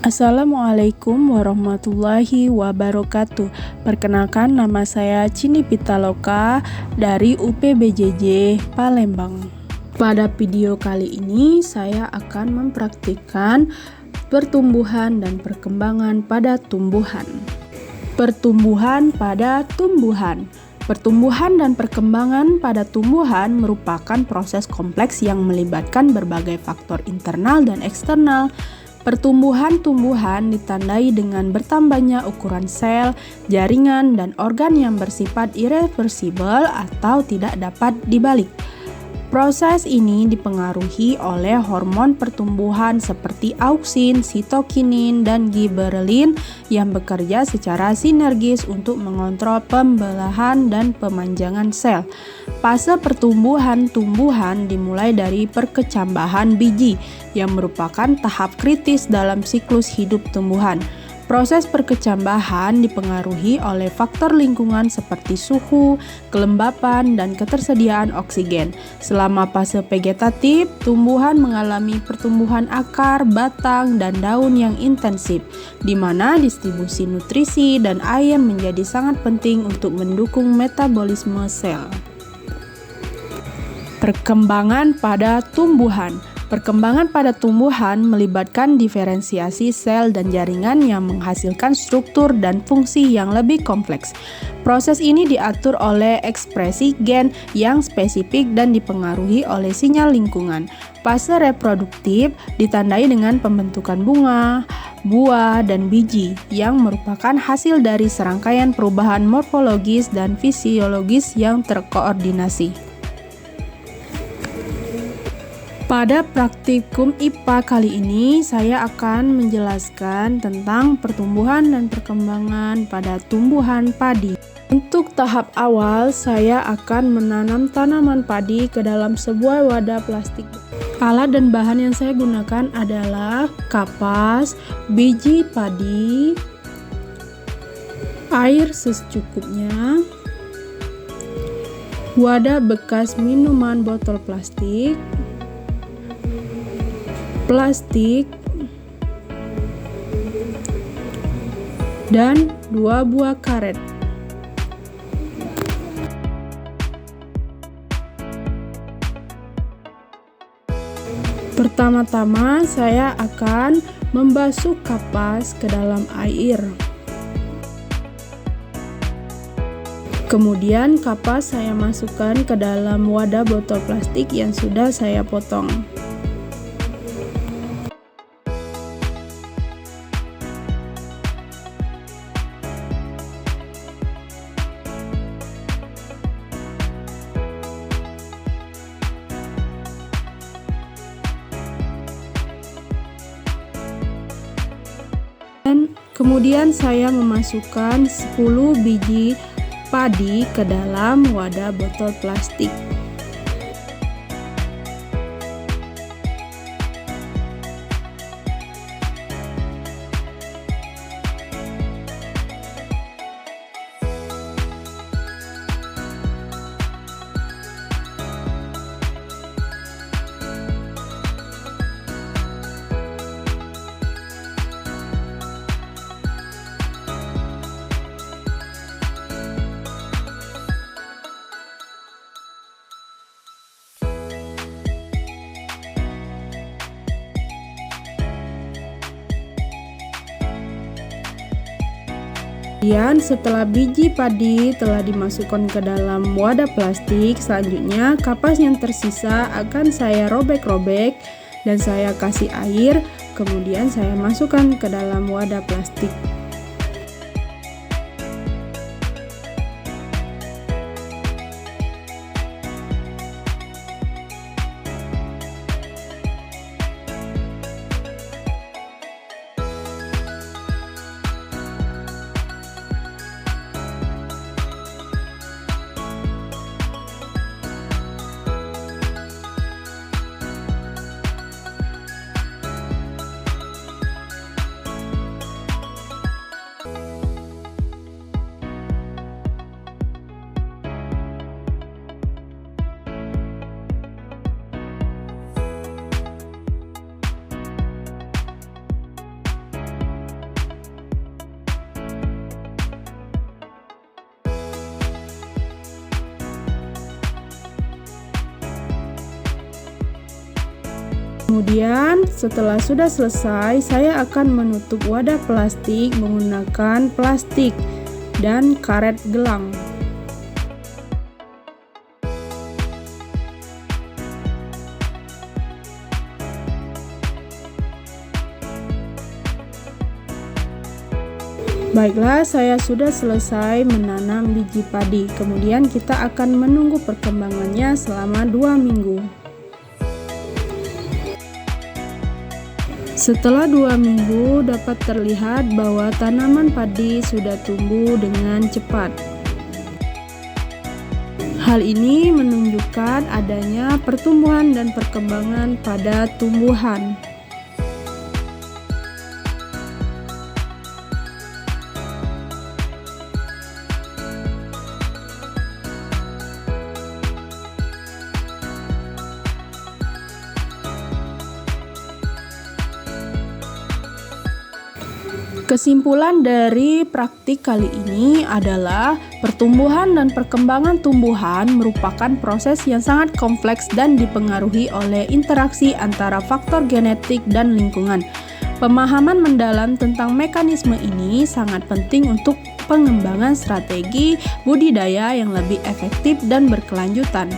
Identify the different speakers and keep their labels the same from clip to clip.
Speaker 1: Assalamualaikum warahmatullahi wabarakatuh. Perkenalkan, nama saya Cini Pitaloka dari UPBJJ Palembang. Pada video kali ini saya akan mempraktikkan pertumbuhan dan perkembangan pada tumbuhan. Pertumbuhan pada tumbuhan. Pertumbuhan dan perkembangan pada tumbuhan merupakan proses kompleks yang melibatkan berbagai faktor internal dan eksternal. Pertumbuhan tumbuhan ditandai dengan bertambahnya ukuran sel, jaringan, dan organ yang bersifat irreversibel atau tidak dapat dibalik. Proses ini dipengaruhi oleh hormon pertumbuhan seperti auksin, sitokinin, dan giberelin yang bekerja secara sinergis untuk mengontrol pembelahan dan pemanjangan sel. Fase pertumbuhan tumbuhan dimulai dari perkecambahan biji, yang merupakan tahap kritis dalam siklus hidup tumbuhan. Proses perkecambahan dipengaruhi oleh faktor lingkungan seperti suhu, kelembapan, dan ketersediaan oksigen. Selama fase vegetatif, tumbuhan mengalami pertumbuhan akar, batang, dan daun yang intensif, di mana distribusi nutrisi dan air menjadi sangat penting untuk mendukung metabolisme sel. Perkembangan pada tumbuhan. Perkembangan pada tumbuhan melibatkan diferensiasi sel dan jaringan yang menghasilkan struktur dan fungsi yang lebih kompleks. Proses ini diatur oleh ekspresi gen yang spesifik dan dipengaruhi oleh sinyal lingkungan. Fase reproduktif ditandai dengan pembentukan bunga, buah, dan biji yang merupakan hasil dari serangkaian perubahan morfologis dan fisiologis yang terkoordinasi. Pada praktikum IPA kali ini, saya akan menjelaskan tentang pertumbuhan dan perkembangan pada tumbuhan padi. Untuk tahap awal, saya akan menanam tanaman padi ke dalam sebuah wadah plastik. Alat dan bahan yang saya gunakan adalah kapas, biji padi, air secukupnya, wadah bekas minuman botol plastik, dan 2 buah karet. Pertama-tama saya akan membasuh kapas ke dalam air. Kemudian kapas saya masukkan ke dalam wadah botol plastik yang sudah saya potong. Kemudian saya memasukkan 10 biji padi ke dalam wadah botol plastik. Kemudian setelah biji padi telah dimasukkan ke dalam wadah plastik, selanjutnya kapas yang tersisa akan saya robek-robek dan saya kasih air, kemudian saya masukkan ke dalam wadah plastik. Kemudian setelah sudah selesai, saya akan menutup wadah plastik menggunakan plastik dan karet gelang. Baiklah, saya sudah selesai menanam biji padi. Kemudian kita akan menunggu perkembangannya selama 2 minggu. Setelah 2 minggu dapat terlihat bahwa tanaman padi sudah tumbuh dengan cepat. Hal ini menunjukkan adanya pertumbuhan dan perkembangan pada tumbuhan. Kesimpulan dari praktik kali ini adalah pertumbuhan dan perkembangan tumbuhan merupakan proses yang sangat kompleks dan dipengaruhi oleh interaksi antara faktor genetik dan lingkungan. Pemahaman mendalam tentang mekanisme ini sangat penting untuk pengembangan strategi budidaya yang lebih efektif dan berkelanjutan.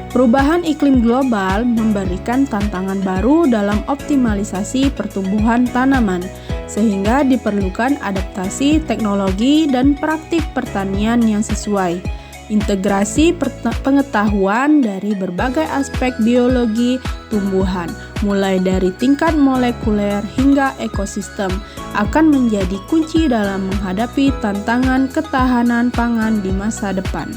Speaker 1: Perubahan iklim global memberikan tantangan baru dalam optimalisasi pertumbuhan tanaman, sehingga diperlukan adaptasi teknologi dan praktik pertanian yang sesuai. Integrasi pengetahuan dari berbagai aspek biologi tumbuhan, mulai dari tingkat molekuler hingga ekosistem, akan menjadi kunci dalam menghadapi tantangan ketahanan pangan di masa depan.